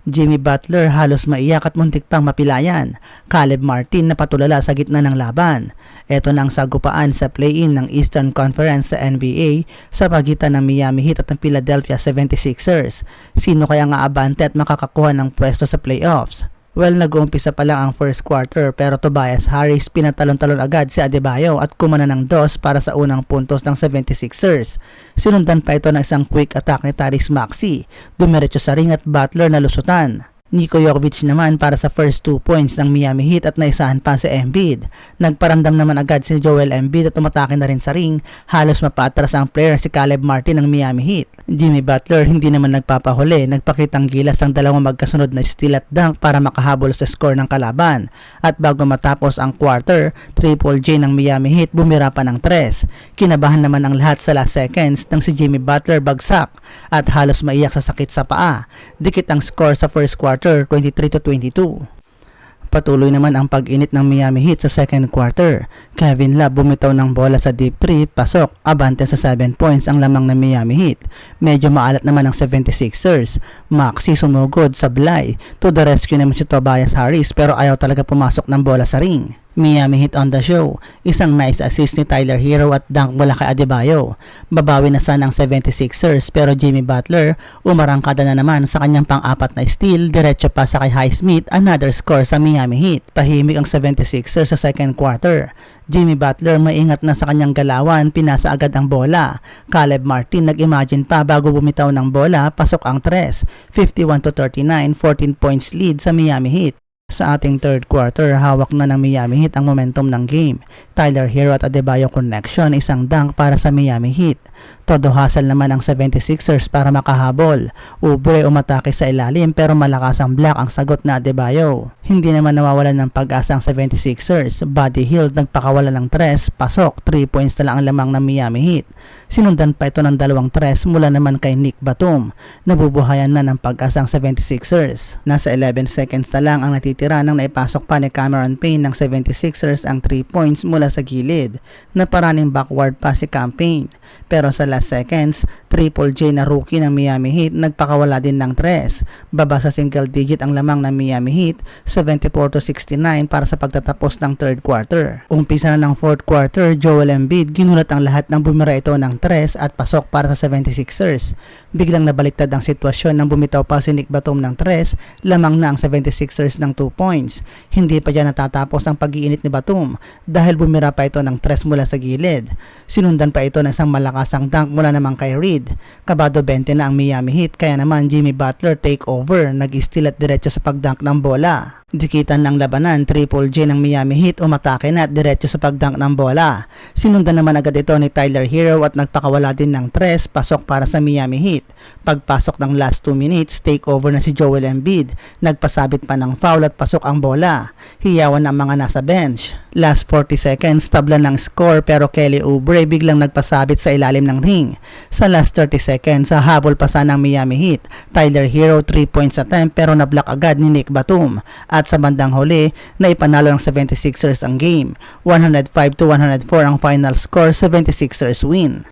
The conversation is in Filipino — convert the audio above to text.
Jimmy Butler halos maiyak at muntik pang mapilayan. Caleb Martin na patulala sa gitna ng laban. Ito na ang sagupaan sa play-in ng Eastern Conference sa NBA sa pagitan ng Miami Heat at ng Philadelphia 76ers. Sino kaya nga abante at makakakuha ng pwesto sa playoffs? Well, nag-uumpisa pa lang ang first quarter pero Tobias Harris pinatalon-talon agad si Adebayo at kumana ng dos para sa unang puntos ng 76ers. Sinundan pa ito ng isang quick attack ni Tyrese Maxey. Dumiretso sa ring at Butler na lusutan. Niko Jokic naman para sa first 2 points ng Miami Heat at naisahan pa si Embiid. Nagparamdam naman agad si Joel Embiid at umatake na rin sa ring. Halos mapaatras ang player si Caleb Martin ng Miami Heat. Jimmy Butler hindi naman nagpapahuli, nagpakitang gilas ang dalawang magkasunod na steal at dunk para makahabol sa score ng kalaban. At bago matapos ang quarter, Triple J ng Miami Heat bumira pa ng 3. Kinabahan naman ang lahat sa last seconds nang si Jimmy Butler bagsak at halos maiyak sa sakit sa paa. Dikit ang score sa first quarter, 23-22. Patuloy naman ang pag-init ng Miami Heat sa second quarter. Kevin Love bumitaw ng bola sa deep 3, pasok, abante sa 7 points ang lamang ng Miami Heat. Medyo maalat naman ang 76ers. Maxey sumugod, sablay. To the rescue naman si Tobias Harris pero ayaw talaga pumasok ng bola sa ring. Miami Heat on the show. Isang nice assist ni Tyler Hero at dunk mula kay Adebayo. Babawi na sana ang 76ers pero Jimmy Butler umarangkada na naman sa kanyang pang-apat na steal, diretso pa sa kay Highsmith, another score sa Miami Heat. Tahimik ang 76ers sa second quarter. Jimmy Butler maingat na sa kanyang galawan, pinasa agad ang bola. Caleb Martin nag-imagine pa bago bumitaw ng bola, pasok ang 3. 51-39, 14 points lead sa Miami Heat. Sa ating third quarter, hawak na ng Miami Heat ang momentum ng game. Tyler Hero at Adebayo connection, isang dunk para sa Miami Heat. Todo hustle naman ang 76ers para makahabol. Oubre umatake sa ilalim pero malakas ang block ang sagot na Adebayo. Hindi naman nawawalan ng pag-asa ang 76ers. Buddy Hield nagpakawala ng 3, pasok, 3 points na lang ang lamang ng Miami Heat. Sinundan pa ito ng 2 3 mula naman kay Nick Batum. Nabubuhayan na ng pag-asa ang 76ers. Nasa 11 seconds na lang ang natitira nang naipasok pa ni Cameron Payne ng 76ers ang 3 points mula sa gilid. Naparaning backward pa si Cam Payne. Pero sa last seconds, Triple J na rookie ng Miami Heat nagpakawala din ng 3. Baba sa single digit ang lamang ng Miami Heat, 74-69 para sa pagtatapos ng third quarter. Umpisa na ng fourth quarter, Joel Embiid ginulat ang lahat ng bumira ito ng 3 at pasok para sa 76ers. Biglang nabaliktad ang sitwasyon nang bumitaw pa si Nick Batum ng 3, lamang na ang 76ers ng 2 points. Hindi pa dyan natatapos ang pag-iinit ni Batum dahil bumira pa ito ng 3 mula sa gilid. Sinundan pa ito ng isang malakasang dunk mula naman kay Reed. Kabado 20 na ang Miami Heat kaya naman Jimmy Butler take over, nag-steal at diretso sa pagdunk ng bola. Dikitan ng labanan, Triple J ng Miami Heat umatake na at diretso sa pagdunk ng bola. Sinundan naman agad ito ni Tyler Hero at nagpakawala din ng 3, pasok para sa Miami Heat. Pagpasok ng last 2 minutes, take over na si Joel Embiid. Nagpasabit pa ng foul at pasok ang bola. Hiyawan ang mga nasa bench. Last 40 seconds, tabla ng score pero Kelly Oubre biglang nagpasabit sa ilalim ng ring. Sa last 30 seconds, habol pa sana ng Miami Heat. Tyler Hero 3 points attempt pero nablock agad ni Nick Batum. At sa bandang huli, naipanalo ng 76ers ang game. 105-104 ang final score, 76ers win.